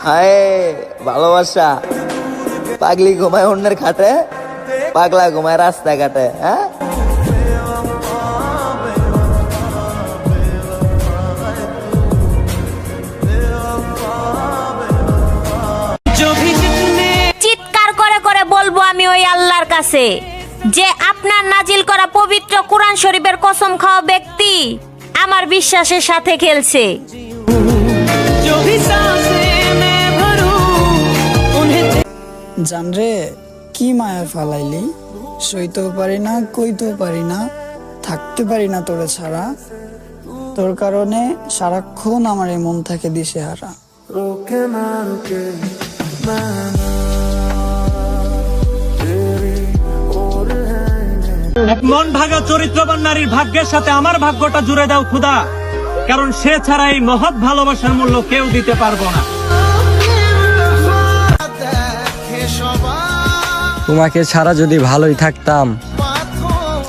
হায় ভালোবাসা, পাগলি ঘুমায় অন্যের খাটে, পাগলা ঘুমায় রাস্তাঘাটে। হ্যাঁ, চিৎকার করে করে বলবো আমি ওই আল্লাহর কাছে যে আপনার নাজিল করা পবিত্র কোরআন শরীফের কসম খাওয়া ব্যক্তি আমার বিশ্বাসের সাথে খেলছে। জানরে কি মায়া ফালাইলি, সইতেও পারি না, কইতেও পারি না, থাকতে পারি না তোরে ছাড়া। তোর কারণে সারাক্ষণ আমার এই মন থাকে দিশেহারা। এক মন ভাগা চরিত্রবান নারীর ভাগ্যের সাথে আমার ভাগ্যটা জুড়ে দাও খোদা, কারণ সে ছাড়া এই মহৎ ভালোবাসার মূল্য কেউ দিতে পারবো না। তোমাকে ছাড়া যদি ভালোই থাকতাম,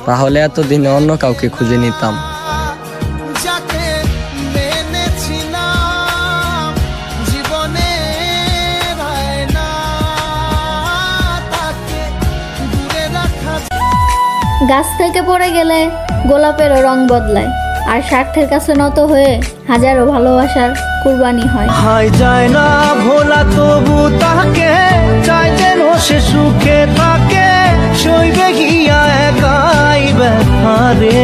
তাহলে এতদিনে অন্য কাউকে খুঁজে নিতাম। গাছ থেকে পড়ে গেলে গোলাপেরও রং বদলায়, আর স্বার্থের কাছে নত হয়ে হাজারো ভালোবাসার কুরবানি হয়। হাই যায় না ভোলা তবু তাকে চাই যেন সে সুখে থাকে, সইবে গিয়া একাই ব্যথা রে।